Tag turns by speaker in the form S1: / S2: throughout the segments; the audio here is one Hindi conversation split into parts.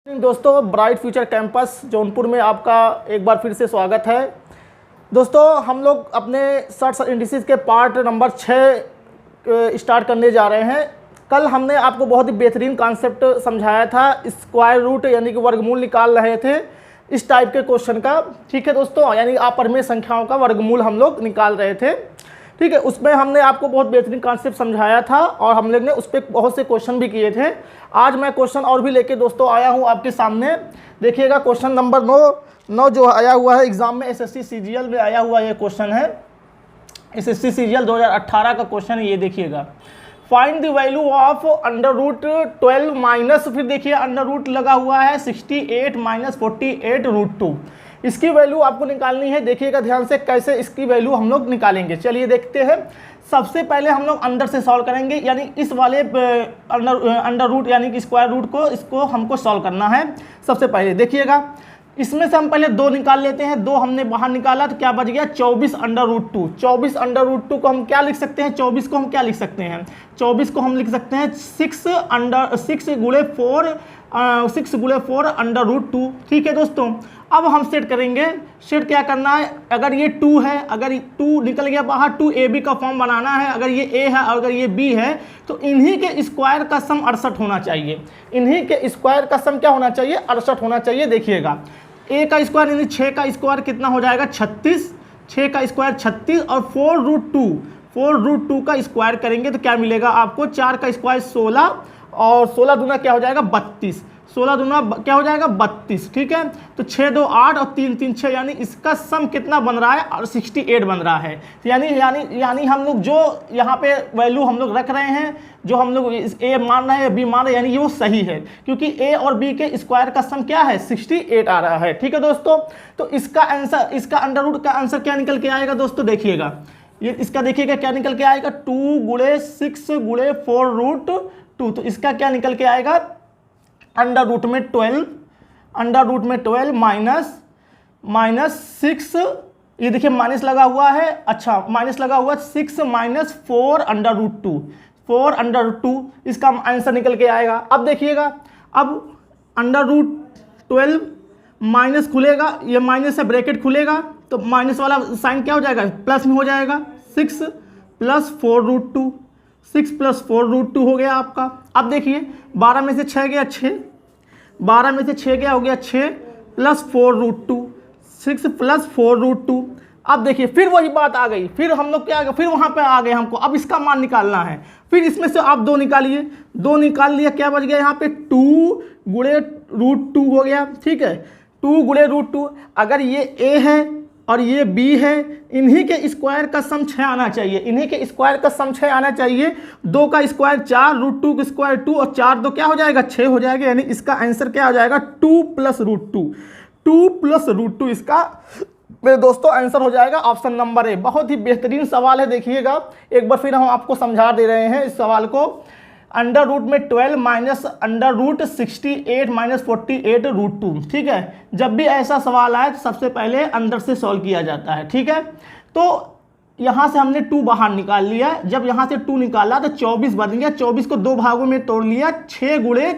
S1: दोस्तों, ब्राइट फ्यूचर कैंपस जौनपुर में आपका एक बार फिर से स्वागत है। दोस्तों, हम लोग अपने सर्च इंडिसेस के पार्ट नंबर 6 स्टार्ट करने जा रहे हैं। कल हमने आपको बहुत ही बेहतरीन कॉन्सेप्ट समझाया था, स्क्वायर रूट यानी कि वर्गमूल निकाल रहे थे इस टाइप के क्वेश्चन का। ठीक है दोस्तों, यानी अपरिमेय संख्याओं का वर्गमूल हम लोग निकाल रहे थे। ठीक है, उसमें हमने आपको बहुत बेहतरीन कॉन्सेप्ट समझाया था और हम लोग ने उस पर बहुत से क्वेश्चन भी किए थे। आज मैं क्वेश्चन और भी लेके दोस्तों आया हूँ आपके सामने। देखिएगा, क्वेश्चन नंबर 9 जो आया हुआ है एग्जाम में, एसएससी सीजीएल में आया हुआ ये क्वेश्चन है। एसएससी सीजीएल 2018 का क्वेश्चन है, ये देखिएगा। Find the value of under root 12 minus, फिर देखिए अंडर रूट लगा हुआ है 68 माइनस 48 रूट 2। इसकी वैल्यू आपको निकालनी है। देखिएगा ध्यान से कैसे इसकी वैल्यू हम लोग निकालेंगे। चलिए देखते हैं। सबसे पहले हम लोग अंदर से सॉल्व करेंगे, यानी इस वाले अंडर रूट यानी कि स्क्वायर रूट को इसको हमको सॉल्व करना है। सबसे पहले देखिएगा, इसमें से हम पहले 2 निकाल लेते हैं। 2 हमने बाहर निकाला तो क्या बच गया 24 अंडर रूट 2। 24 अंडर रूट 2 को हम क्या लिख सकते हैं, 24 को हम क्या लिख सकते हैं, 24 को हम लिख सकते हैं 6 गुणे 4 अंडर रूट 2। ठीक है दोस्तों, अब हम सेट करेंगे। सेट क्या करना है, अगर ये 2 है, अगर 2 निकल गया बाहर, 2ab का फॉर्म बनाना है। अगर ये a है और अगर ये b है तो इन्हीं के स्क्वायर का सम 68 होना चाहिए। इन्हीं के स्क्वायर का सम क्या होना चाहिए, 68 होना चाहिए। देखिएगा, a का स्क्वायर यानी 6 का स्क्वायर कितना हो जाएगा 36, 6 का स्क्वायर 36 और 4 रूट 2 का स्क्वायर करेंगे तो क्या मिलेगा आपको, 4 का स्क्वायर 16 और 16 दूना क्या हो जाएगा 32, 16 दूना क्या हो जाएगा 32। ठीक है, तो 6 2 8 और 3 3 6, यानी इसका सम कितना बन रहा है और 68 बन रहा है। यानी हम लोग जो यहाँ पे वैल्यू हम लोग रख रहे हैं, जो हम लोग a मान रहे हैं b मान रहे हैं, यानी ये वो सही है, क्योंकि a और b के स्क्वायर का सम क्या है 68 आ रहा है। ठीक है दोस्तों, तो इसका आंसर, इसका अंडर रूट का आंसर क्या निकल के आएगा दोस्तों, देखिएगा ये इसका देखिएगा क्या निकल के आएगा, 2 गुणे 6 गुणे 4 रूट 2। तो इसका क्या निकल के आएगा, अंडर रूट में 12 माइनस 6, ये देखिए माइनस लगा हुआ है। अच्छा, माइनस लगा हुआ 6 minus 4 under root 2, 4 under root 2, इसका आंसर निकल के आएगा। अब देखिएगा, अब अंडर रूट 12 माइनस खुलेगा, ये माइनस से ब्रैकेट खुलेगा तो माइनस वाला साइन क्या हो जाएगा, प्लस में हो जाएगा। 6 प्लस 4 रूट 2, 6 प्लस 4 रूट 2 हो गया आपका। अब देखिए 12 में से 6 गया 6, 12 में से 6 गया हो गया 6 प्लस 4 रूट 2, 6 प्लस 4 रूट 2। अब देखिए फिर वही बात आ गई, फिर हम लोग क्या आ गए, फिर वहाँ पे आ गए हमको। अब इसका मान निकालना है। फिर इसमें से आप 2 निकालिए, 2 निकाल लिया, क्या बच गया यहाँ पे 2 गुणे रूट 2 हो गया। ठीक है, 2 गुणे रूट 2। अगर ये a है और ये b है, इन्हीं के स्क्वायर का सम 6 आना चाहिए। इन्हीं के स्क्वायर का सम 6 आना चाहिए। 2 का स्क्वायर 4, रूट 2 का स्क्वायर 2 और 4 2 क्या हो जाएगा 6 हो जाएगा। यानी इसका आंसर क्या हो जाएगा 2 प्लस रूट 2, 2 प्लस रूट 2 इसका मेरे दोस्तों आंसर हो जाएगा ऑप्शन नंबर ए। बहुत ही बेहतरीन सवाल है। देखिएगा एक बार फिर हम आपको समझा दे रहे हैं इस सवाल को। अंडर रूट में 12 minus under root 68 minus 48 root 2। ठीक है, जब भी ऐसा सवाल आए तो सबसे पहले अंदर से सॉल्व किया जाता है। ठीक है, तो यहाँ से हमने 2 बाहर निकाल लिया। जब यहाँ से 2 निकाला तो 24 बन गया। 24 को 2 भागों में तोड़ लिया, 6 गुणे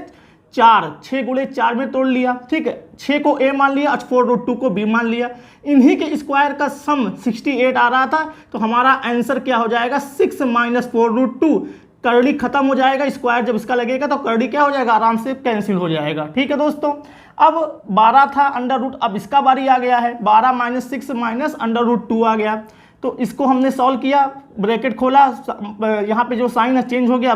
S1: 4 में तोड़ लिया। ठीक है, 6 को a मान लिया और 4 रूट 2 को b मान लिया। इन्हीं के स्क्वायर का सम 68 आ रहा था, तो हमारा आंसर क्या हो जाएगा 6 माइनस 4 रूट 2। करड़ी खत्म हो जाएगा, स्क्वायर जब इसका लगेगा तो करड़ी क्या हो जाएगा, आराम से कैंसिल हो जाएगा। ठीक है दोस्तों, अब 12 था अंडर रूट, अब इसका बारी आ गया है। 12 माइनस 6 माइनस अंडर रूट 2 आ गया। तो इसको हमने सॉल्व किया, ब्रैकेट खोला, यहाँ पे जो साइन है चेंज हो गया,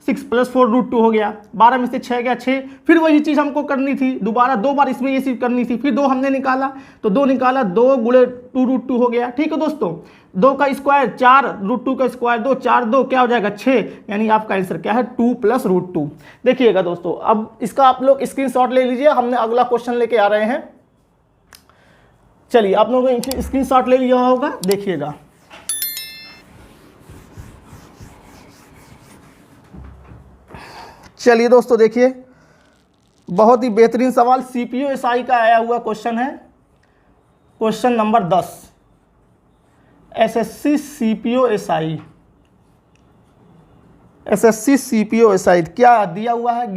S1: 6 प्लस 4 रूट 2 हो गया। 12 में से 6 गया 6। फिर वही चीज़ हमको करनी थी, दोबारा 2 बार इसमें ये चीज़ करनी थी। फिर 2 हमने निकाला तो 2 निकाला, 2 गुणे 2 रूट 2 हो गया। ठीक है दोस्तों, 2 का स्क्वायर 4, रूट 2 का स्क्वायर 2, 4 2 क्या हो जाएगा 6। यानी आपका आंसर क्या है 2 प्लस रूट 2। देखिएगा दोस्तों, अब इसका आप लोग स्क्रीनशॉट ले लीजिए। हमने अगला क्वेश्चन लेके आ रहे हैं। चलिए, आप लोगों ने स्क्रीनशॉट ले लिया होगा, देखिएगा। चलिए दोस्तों, देखिए बहुत ही बेहतरीन सवाल सीपीओ एसआई का आया हुआ क्वेश्चन है। Question number 10, SSC CPO SI, SSC CPO SI क्या दिया हुआ है,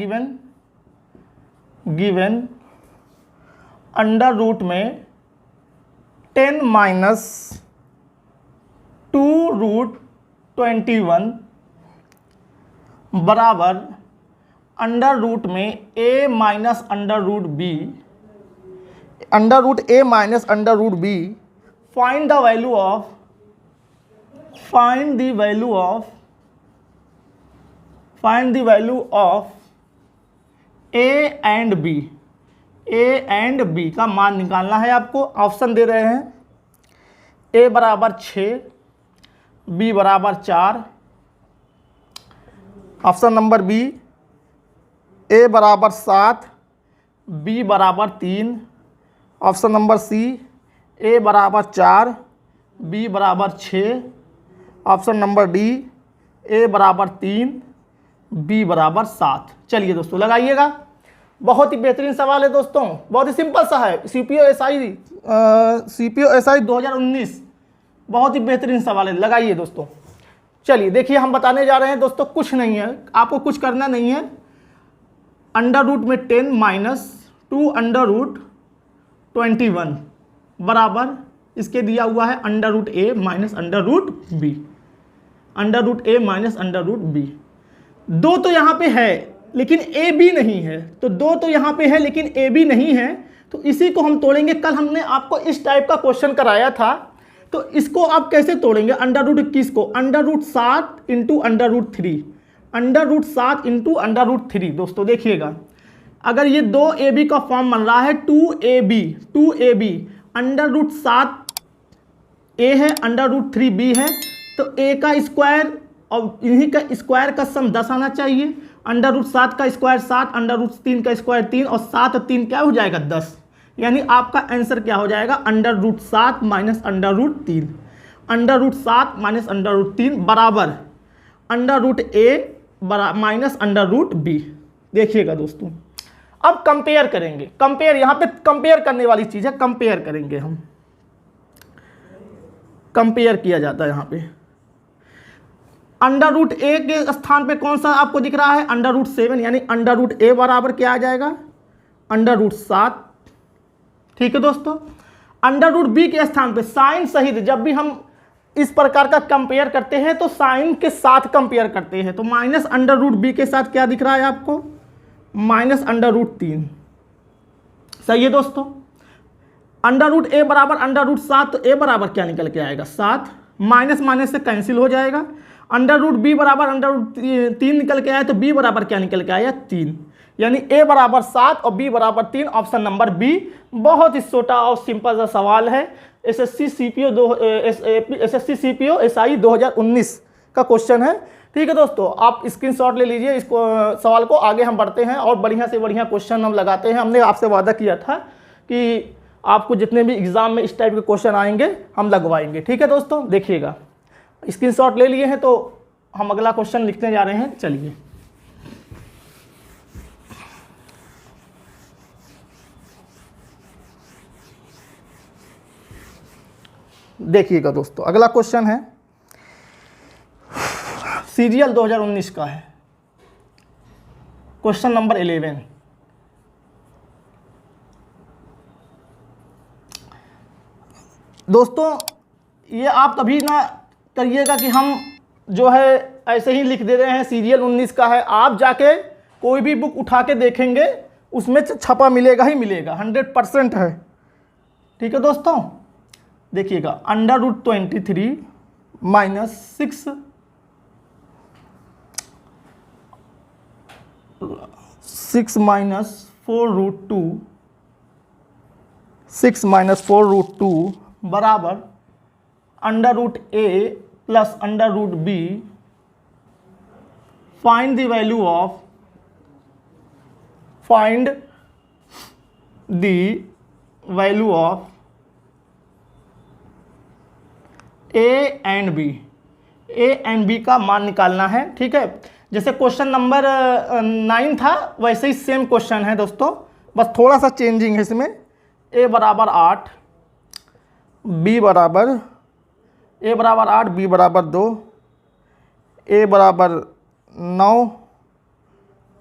S1: गिवन अंडर रूट में 10 माइनस 2 रूट 21 बराबर अंडर रूट में a minus under root B, under root a minus under root B, find the value of, find the value of, find the value of a and b, a and b का मान निकालना है आपको। ऑप्शन दे रहे हैं a बराबर 6, b बराबर 4, ऑप्शन नंबर बी a बराबर 7, b बराबर 3, ऑप्शन नंबर सी a बराबर 4, b बराबर 6, ऑप्शन नंबर डी a बराबर 3, b बराबर 7। चलिए दोस्तों लगाइएगा। बहुत ही बेहतरीन सवाल है दोस्तों, बहुत ही सिंपल सा है। सीपीओ एसआई 2019 बहुत ही बेहतरीन सवाल है, लगाइए दोस्तों। चलिए देखिए हम बताने जा रहे हैं दोस्तों, कुछ नहीं है, आपको कुछ करना नहीं है। अंडर रूट में 10 माइनस 2 अंडर रूट 21 बराबर इसके दिया हुआ है under root A minus under root B, under root A minus under root B. दो तो यहाँ पे है लेकिन ए बी नहीं है, तो दो तो यहाँ पे है लेकिन ए बी नहीं है, तो इसी को हम तोड़ेंगे। कल हमने आपको इस टाइप का क्वेश्चन कराया था, तो इसको आप कैसे तोड़ेंगे? अंडर रूट 21 को under root 7 into under root 3, under root 7 into under root 3। दोस्तों देखिएगा, अगर ये 2ab का फॉर्म बन रहा है 2ab अंडर रूट 7 a है, अंडर रूट 3b है, तो a का स्क्वायर और इन्हीं का स्क्वायर का सम 10 आना चाहिए। अंडर रूट 7 का स्क्वायर 7, अंडर रूट 3 का स्क्वायर 3 और 7 और 3 क्या हो जाएगा 10। यानी आपका आंसर क्या हो जाएगा? Under root 7 minus under root 3, under root 7 minus under root 3 बराबर under root A minus under root B. देखिएगा दोस्तों, अब कंपेयर करेंगे। कंपेयर, यहाँ पे कंपेयर करने वाली चीज़ है, कंपेयर करेंगे हम। कंपेयर किया जाता है यहाँ पे। अंडर रूट ए के स्थान पे कौन सा आपको दिख रहा है? अंडर रूट 7, यानी अंडर रूट ए बराबर क्या आ जाएगा? Under root 7। ठीक है दोस्तों, अंडर रूट बी के स्थान पे साइन सहित जब भी हम इस प्रकार का कंपेयर करते हैं तो साइन के साथ कंपेयर करते हैं, तो माइनस अंडर रूट बी के साथ क्या दिख रहा है आपको? Minus under root 3। सही है दोस्तों। अंडर रूट ए बराबर अंडर रूट 7, तो ए बराबर क्या निकल के आएगा? 7। माइनस माइनस से कैंसिल हो जाएगा। अंडर रूट बी बराबर अंडर रूट 3 निकल के आया, तो बी बराबर क्या निकल के आया? 3। यानी ए बराबर 7 और बी बराबर 3, ऑप्शन नंबर बी। बहुत ही छोटा और सिंपल सा सवाल है। एसएससी सीपीओ एसआई 2019 का क्वेश्चन है। ठीक है दोस्तों, आप स्क्रीनशॉट ले लीजिए इसको, सवाल को। आगे हम बढ़ते हैं और बढ़िया से बढ़िया क्वेश्चन हम लगाते हैं। हमने आपसे वादा किया था कि आपको जितने भी एग्जाम में इस टाइप के क्वेश्चन आएंगे हम लगवाएंगे। ठीक है दोस्तों, देखिएगा स्क्रीनशॉट ले लिए हैं तो हम अगला क्वेश्चन लिखने जा रहे हैं। चलिए देखिएगा दोस्तों, अगला क्वेश्चन है सीरियल 2019 का है, क्वेश्चन नंबर 11। दोस्तों ये आप कभी ना करिएगा कि हम जो है ऐसे ही लिख दे रहे हैं सीरियल 19 का है। आप जाके कोई भी बुक उठा के देखेंगे उसमें छपा मिलेगा ही मिलेगा, 100% है। ठीक है दोस्तों, देखिएगा under root 23 minus 6 minus 4 root 2, 6 minus 4 root 2 बराबर under root A plus under root B. Find the value of, find the value of A and B. A and B का मान निकालना है। ठीक है, जैसे क्वेश्चन नंबर 9 था वैसे ही सेम क्वेश्चन है दोस्तों, बस थोड़ा सा चेंजिंग है इसमें। ए बराबर 8, बी बराबर a बराबर 8, b बराबर 2, a बराबर 9,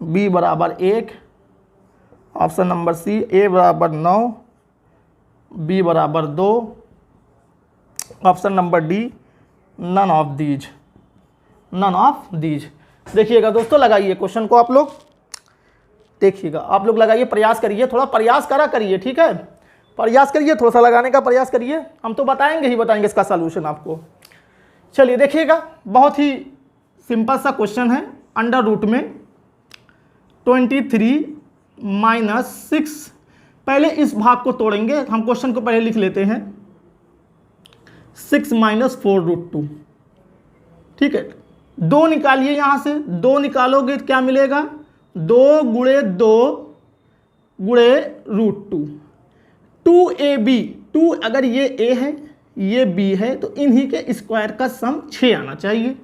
S1: b बराबर 1, ऑप्शन नंबर सी, ए बराबर 9, बी बराबर 2, option number D none of these, none of these. देखिएगा दोस्तों, लगाइए क्वेश्चन को आप लोग, देखिएगा आप लोग लगाइए, प्रयास करिए, थोड़ा प्रयास करा करिए, ठीक है, प्रयास करिए, थोड़ा सा लगाने का प्रयास करिए, हम तो बताएंगे ही बताएंगे इसका सलूशन आपको। चलिए देखिएगा, बहुत ही सिंपल सा क्वेश्चन है। अंडर रूट में 23 माइनस 6, पहले इस भाग को तोड़ेंगे, हम क्वेश्चन को पहले लिख लेते हैं, 6 माइनस 4√2, ठीक है। 2 निकालिए, यहाँ से 2 निकालोगे तो क्या मिलेगा, 2 गुणे 2 गुणे √2, 2ab, 2 अगर ये a है ये b है तो इन्हीं के स्क्वायर का सम 6 आना चाहिए।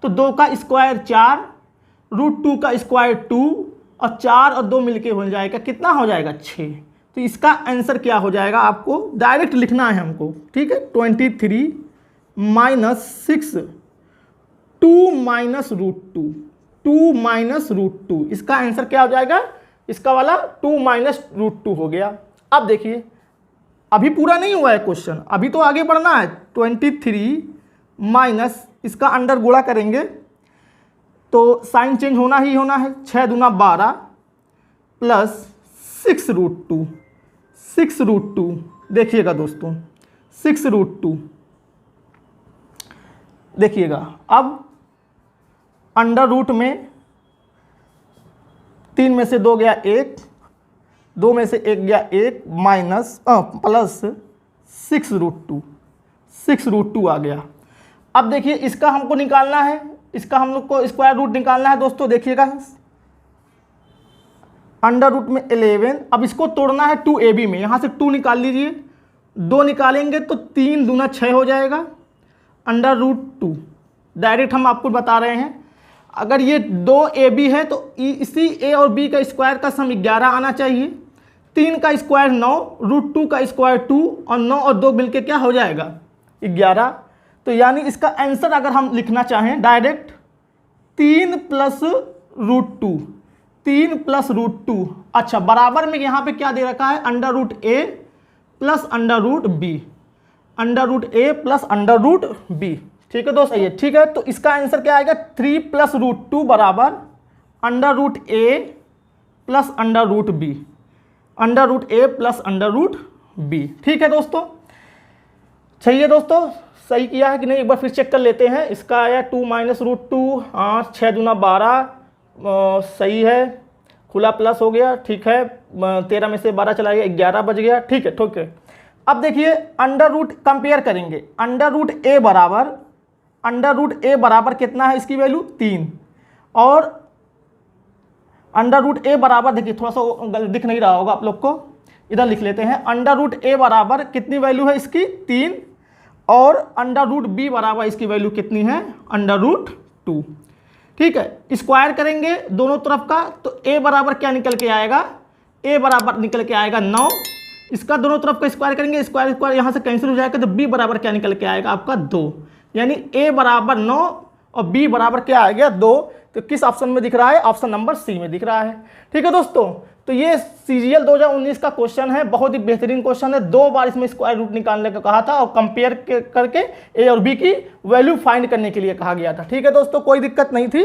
S1: तो 2 का स्क्वायर 4, √2 का स्क्वायर 2, और 4 और 2 मिलके हो जाएगा, कितना हो जाएगा 6। तो इसका आंसर क्या हो जाएगा, आपको डायरेक्ट लिखना है हमको, ठीक है। 23 माइनस 6, 2 माइनस √2, 2 माइनस √2, इसका आंसर क्या हो जाएगा, इसका वाला 2 माइनस √2 हो गया। अब देखिए, अभी पूरा नहीं हुआ है क्वेश्चन, अभी तो आगे बढ़ना है। 23 माइनस इसका अंडर गुणा करेंगे तो साइन चेंज होना ही होना है, 6 दूना 12 प्लस 6√2, 6√2, देखिएगा दोस्तों 6√2, देखिएगा। अब अंडर रूट में 3 में से 2 गया 1, 2 में से 1 गया 1, माइनस प्लस 6√2, 6√2 आ गया। अब देखिए इसका हमको निकालना है, इसका हम लोग को स्क्वायर रूट निकालना है दोस्तों। देखिएगा अंडर रूट में 11, अब इसको तोड़ना है 2ab में, यहाँ से 2 निकाल लीजिए, 2 निकालेंगे तो 3 दूना 6 हो जाएगा, अंडर रूट 2, डायरेक्ट हम आपको बता रहे हैं। अगर ये 2ab है तो इसी a और b का स्क्वायर का सम 11 आना चाहिए, 3 का स्क्वायर 9, √2 का स्क्वायर 2, और 9 और 2 मिलके क्या हो जाएगा 11। तो यानी इसका आंसर अगर हम लिखना चाहें डायरेक्ट 3 प्लस √2, 3 प्लस √2, अच्छा बराबर में यहाँ पे क्या दे रखा है, under root a plus under root b, under root a plus under root b, ठीक है दोस्तों, ये ठीक है। तो इसका आंसर क्या आएगा, 3 प्लस √2 बराबर under root a plus under root b, under root a plus under root b, ठीक है दोस्तों। चाहिए दोस्तों, सही किया है कि नहीं, एक बार फिर चेक कर लेते हैं। इसका आया 2 माइनस √2, हाँ 6 दूना 12, सही है, खुला प्लस हो गया, ठीक है। 13 में से 12 चला गया, 11 बच गया, ठीक है ठीक है। अब देखिए अंडर रूट कंपेयर करेंगे, अंडर रूट a बराबर, अंडर रूट a बराबर कितना है, इसकी वैल्यू 3, और अंडर रूट a बराबर, देखिए थोड़ा सा दिख नहीं रहा होगा आप लोग को, इधर लिख लेते हैं, अंडर रूट a बराबर कितनी वैल्यू है इसकी 3, और अंडर रूट b बराबर इसकी वैल्यू कितनी है, अंडर रूट 2, ठीक है। स्क्वायर करेंगे दोनों तरफ का तो a बराबर क्या निकल के आएगा, a बराबर निकल के आएगा 9, इसका दोनों तरफ का स्क्वायर करेंगे, स्क्वायर स्क्वायर यहाँ से कैंसिल हो जाएगा, तो b बराबर क्या निकल के आएगा आपका 2, यानी a बराबर 9 और b बराबर क्या आ गया 2। तो किस ऑप्शन में दिख रहा है, ऑप्शन नंबर सी में दिख रहा है, ठीक है दोस्तों। तो ये सीजीएल 2019 का क्वेश्चन है, बहुत ही बेहतरीन क्वेश्चन है, 2 बार इसमें स्क्वायर रूट निकालने को कहा था और कंपेयर करके ए और बी की वैल्यू फाइंड करने के लिए कहा गया था, ठीक है दोस्तों, कोई दिक्कत नहीं थी।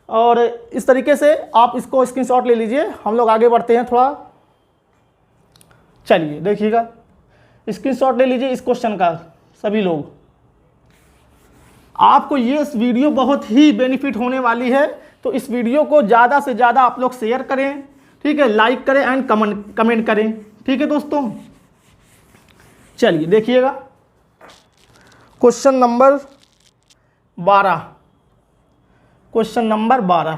S1: और इस तरीके से आप इसको स्क्रीनशॉट ले लीजिए, हम लोग आगे बढ़ते हैं थोड़ा। चलिए देखिएगा, स्क्रीनशॉट ले लीजिए इस क्वेश्चन का सभी लोग, आपको ये इस वीडियो बहुत ही बेनिफिट होने वाली है, तो इस वीडियो को ज़्यादा से ज़्यादा आप लोग शेयर करें, ठीक है, लाइक करें एंड कमेंट करें, ठीक है दोस्तों। चलिए देखिएगा क्वेश्चन नंबर 12, क्वेश्चन नंबर 12,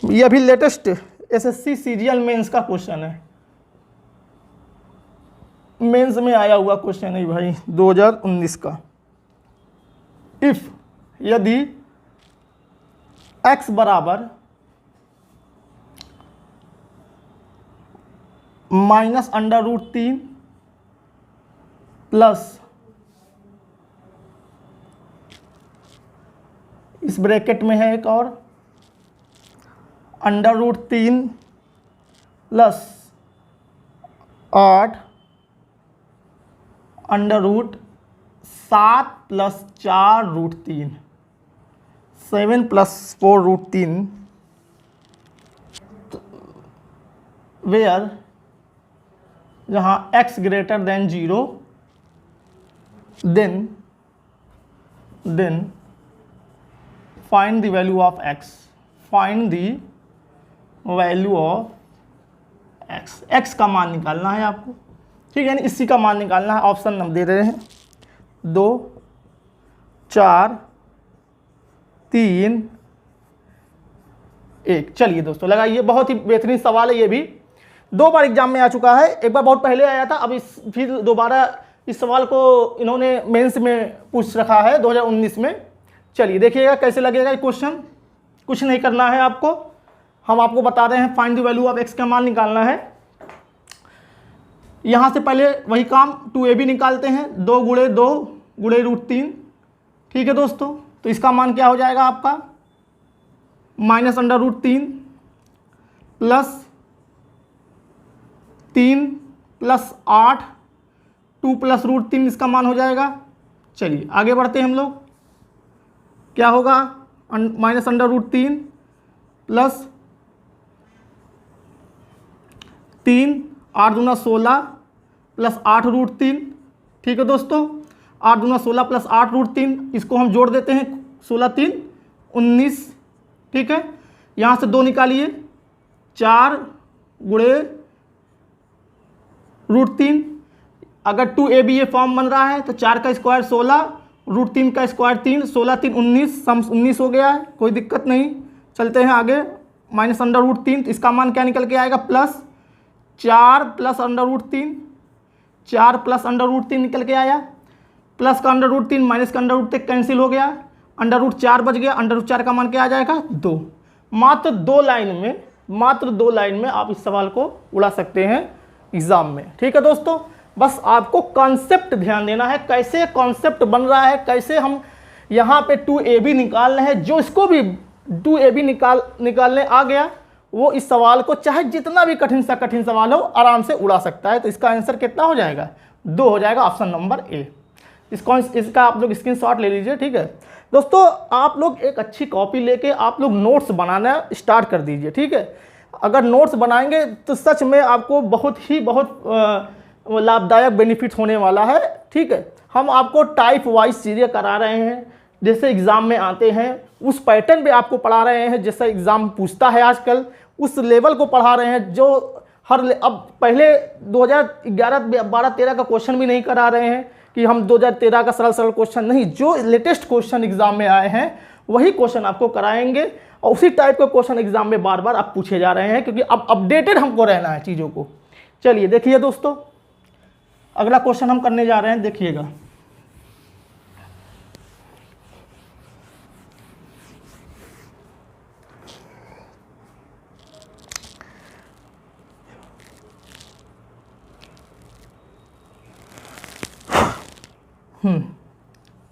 S1: ये अभी लेटेस्ट एसएससी सीजीएल मेंस का क्वेश्चन है, मेंस में आया हुआ क्वेश्चन है भाई 2019 का। इफ यदि x बराबर माइनस अंडर रूट 3 प्लस इस ब्रैकेट में है एक और under root 3 plus 8 under root 7 plus 4 root 3, 7 plus 4 root 3, where जहाँ x greater than 0 then find the value of x, find the value of x का मान निकालना है आपको, ठीक है ना, इसी का मान निकालना है। ऑप्शन हम दे रहे हैं 2, 4, 3, 1। चलिए दोस्तों लगाइए, बहुत ही बेहतरीन सवाल है, ये भी 2 बार एग्जाम में आ चुका है, एक बार बहुत पहले आया था, अब फिर दोबारा इस सवाल को इन्होंने मेंस में पूछ रखा है 2019 में। चलिए देखिएगा कैसे लगेगा ये क्वेश्चन। कुछ नहीं करना है आपको, हम आपको बता रहे हैं find the value of x का मान निकालना है। यहाँ से पहले वही काम 2ab निकालते हैं, 2 गुणे 2 गुणे रूट 3, ठीक है दोस्तों। तो इसका मान क्या हो जाएगा आपका, minus under root 3 plus 3 plus 8, 2 plus root 3 इसका मान हो जाएगा। चलिए आगे बढ़ते हैं हम लोग, क्या होगा, माइनस अंडर रूट 3 प्लस 3, 8 दूना 16 प्लस 8 रूट 3, ठीक है दोस्तों। 8 दूना 16 प्लस 8 रूट 3, इसको हम जोड़ देते हैं, 16 3 19, ठीक है। यहाँ से 2 निकालिए, 4 गुणे रूट 3, अगर 2ab ये फॉर्म बन रहा है तो 4 का स्क्वायर 16, रूट 3 का स्क्वायर 3, 16 3 19, सम 19 हो गया है, कोई दिक्कत नहीं। चलते हैं आगे, माइनस अंडर रूट 3, तो इसका मान क्या निकल के आएगा, plus 4 plus under root 3, 4 plus under root 3 निकल के आया, प्लस का अंडर रूट 3 माइनस का अंडर रूट 3 कैंसिल हो गया, अंडर रूट 4 बच गया, अंडर रूट 4 का मान क्या आ जाएगा, 2। मात्र 2 लाइन में आप इस सवाल को उड़ा सकते हैं एग्जाम में, ठीक है दोस्तों। बस आपको कॉन्सेप्ट ध्यान देना है, कैसे कॉन्सेप्ट बन रहा है, कैसे हम यहाँ पे 2ab निकाल रहे हैं। जो इसको भी 2ab निकालने आ गया वो इस सवाल को चाहे जितना भी कठिन सा कठिन सवाल हो आराम से उड़ा सकता है। तो इसका आंसर कितना हो जाएगा, 2 हो जाएगा, ऑप्शन नंबर ए। इसका आप लोग स्क्रीनशॉट ले लीजिए, ठीक है दोस्तों। आप लोग एक अच्छी कॉपी लेके आप लोग नोट्स बनाना स्टार्ट कर दीजिए, ठीक है। अगर नोट्स बनाएंगे तो सच में आपको बहुत लाभदायक बेनिफिट होने वाला है, ठीक है। हम आपको टाइप वाइज चीज़ें करा रहे हैं, जैसे एग्ज़ाम में आते हैं उस पैटर्न पे आपको पढ़ा रहे हैं, जैसा एग्ज़ाम पूछता है आजकल उस लेवल को पढ़ा रहे हैं। जो अब पहले 2011 12 13 का क्वेश्चन भी नहीं करा रहे हैं कि हम 2013 का सरल क्वेश्चन नहीं, जो लेटेस्ट क्वेश्चन एग्जाम में आए हैं वही क्वेश्चन आपको कराएंगे, और उसी टाइप के क्वेश्चन एग्जाम में बार बार आप पूछे जा रहे हैं, क्योंकि अब अपडेटेड हमको रहना है चीज़ों को। चलिए देखिए दोस्तों, अगला क्वेश्चन हम करने जा रहे हैं, देखिएगा।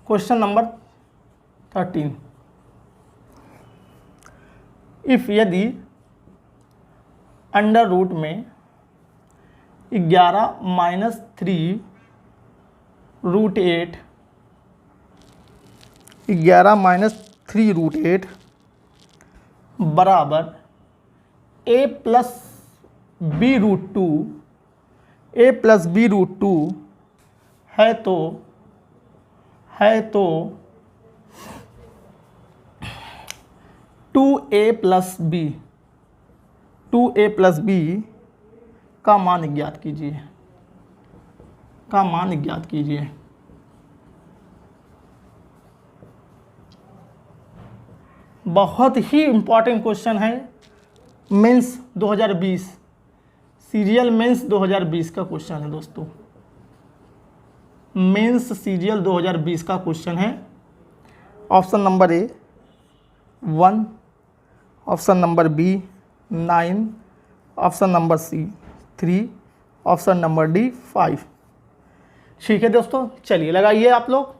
S1: क्वेश्चन नंबर 13, इफ यदि अंडर रूट में 11 माइनस 3 रूट 8, 11 माइनस 3 रूट 8 बराबर a plus B root 2, a plus B root 2 है तो 2a plus B, 2a plus B का मान ज्ञात कीजिए, बहुत ही इंपॉर्टेंट क्वेश्चन है, मेंस 2020, सीरियल मेंस 2020 का क्वेश्चन है दोस्तों। मेंस सीरियल 2020 का क्वेश्चन है। Option number A 1, option number B 9, option number C 3, option number D 5। ठीक है दोस्तों, चलिए लगाइए आप लोग।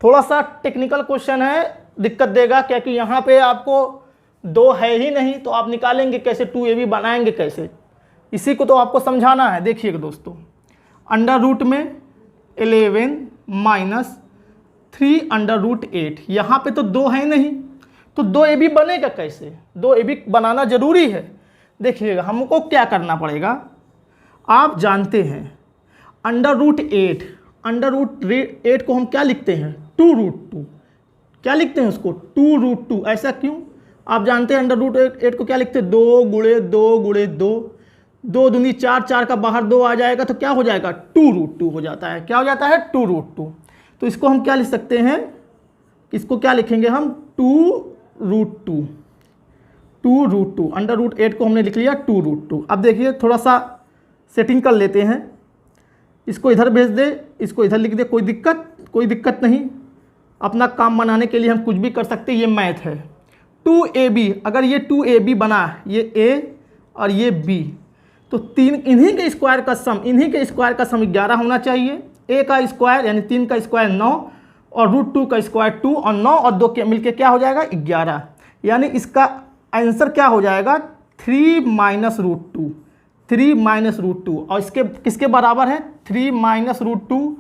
S1: थोड़ा सा टेक्निकल क्वेश्चन है, दिक्कत देगा क्योंकि यहाँ पे आपको 2 है ही नहीं, तो आप निकालेंगे कैसे, 2ab बनाएंगे कैसे। इसी को तो आपको समझाना है। देखिएगा दोस्तों, अंडर रूट में 11 माइनस 3 अंडर रूट 8, यहाँ पे तो 2 है नहीं, तो 2ab बनेगा कैसे? 2ab बनाना जरूरी है। देखिएगा हमको क्या करना पड़ेगा, आप जानते हैं अंडर रूट 8 को हम क्या लिखते हैं? 2√2। क्या लिखते हैं उसको? 2√2। ऐसा क्यों? आप जानते हैं अंडर रूट 8 को क्या लिखते हैं? 2 गुणे 2 गुणे 2, 2 दूनी 4, 4 का बाहर 2 आ जाएगा तो क्या हो जाएगा? 2√2 हो जाता है। क्या हो जाता है? 2√2। तो इसको हम क्या लिख सकते हैं? इसको क्या लिखेंगे हम? 2√2। 2√2 अंडर रूट 8 को हमने लिख लिया 2√2। अब देखिए थोड़ा सा सेटिंग कर लेते हैं, इसको इधर भेज दे, इसको इधर लिख दे, कोई दिक्कत नहीं। अपना काम बनाने के लिए हम कुछ भी कर सकते हैं, ये मैथ है। 2ab, अगर ये 2ab बना, ये a और ये b, तो इन्हीं के स्क्वायर का सम 11 होना चाहिए। a का स्क्वायर यानी 3 का स्क्वायर 9 और √2 का स्क्वायर 2 और 9 और 2 के मिलके क्या हो जाएगा? 11। यानी इसका आंसर क्या हो जाएगा? 3 माइनस √2। 3 माइनस √2 और इसके किसके बराबर है? 3 माइनस √2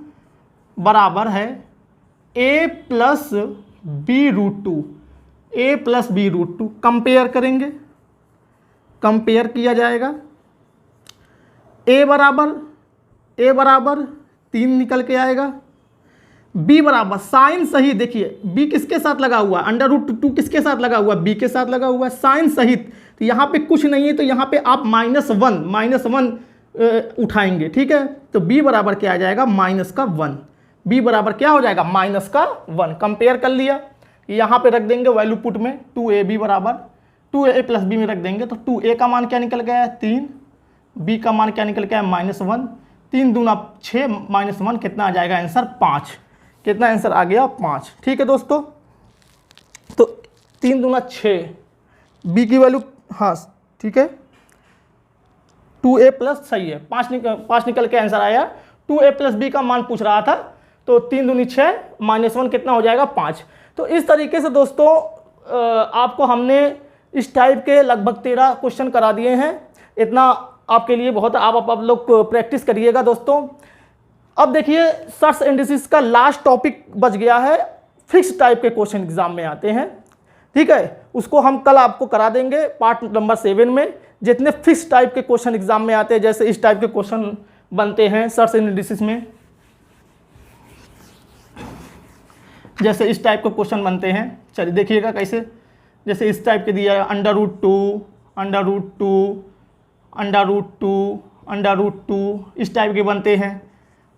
S1: बराबर है a plus b√2। a plus b√2 compare करेंगे, कंपेयर किया जाएगा। a बराबर 3 निकल के आएगा, b बराबर साइन सहित, देखिए b किसके साथ लगा हुआ है? अंडर रूट 2 किसके साथ लगा हुआ है? b के साथ लगा हुआ है, साइन सहित। तो यहाँ पे कुछ नहीं है, तो यहाँ पे आप -1 उठाएंगे, ठीक है। तो b बराबर क्या आ जाएगा? -1। b बराबर क्या हो जाएगा? -1। कंपेयर कर लिया, यहाँ पे रख देंगे वैल्यू पुट में, 2ab बराबर 2a प्लस b में रख देंगे, तो 2a का मान क्या निकल गया है? 3, b का मान क्या निकल गया है? -1। 3 दूना 6, -1 कितना आ जाएगा आंसर? 5। कितना आंसर आ गया? 5। ठीक है दोस्तों, तो 3 दूना 6, b की वैल्यू, हाँ ठीक है, 2a प्लस, सही है, 5 निकल के आंसर आया। 2a प्लस b का मान पूछ रहा था, तो 3 दूनी 6, -1 कितना हो जाएगा? 5। तो इस तरीके से दोस्तों आपको हमने इस टाइप के लगभग 13 क्वेश्चन करा दिए हैं। इतना आपके लिए बहुत, आप लोग प्रैक्टिस करिएगा दोस्तों। अब देखिए सर्च इंडिसेस का लास्ट टॉपिक बच गया है, फिक्स टाइप के क्वेश्चन एग्जाम में आते हैं, ठीक है। उसको हम कल आपको करा देंगे पार्ट नंबर 7 में। जितने फिक्स टाइप के क्वेश्चन एग्जाम में आते हैं, जैसे इस टाइप के क्वेश्चन बनते हैं सर्च इंडिसेस में, जैसे इस टाइप के क्वेश्चन बनते हैं। चलिए देखिएगा कैसे, जैसे इस टाइप के दिया है अंडर रूट टू, इस टाइप के बनते हैं।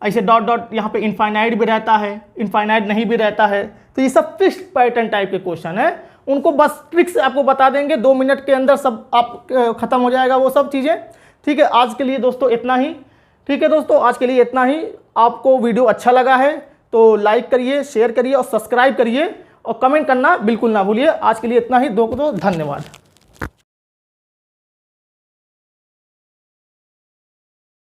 S1: ऐसे डॉट डॉट यहाँ पे इनफाइनाइट भी रहता है, इनफाइनाइट नहीं भी रहता है। तो ये सब फिक्स पैटर्न टाइप के क्वेश्चन है, उनको बस ट्रिक से आपको बता देंगे, 2 मिनट के अंदर सब आप खत्म हो जाएगा वो सब चीज़ें, ठीक है। आज के लिए दोस्तों इतना ही, ठीक है दोस्तों, आज के लिए इतना ही। आपको वीडियो अच्छा लगा है तो लाइक करिए, शेयर करिए और सब्सक्राइब करिए और कमेंट करना बिल्कुल ना भूलिए। आज के लिए इतना ही, धन्यवाद।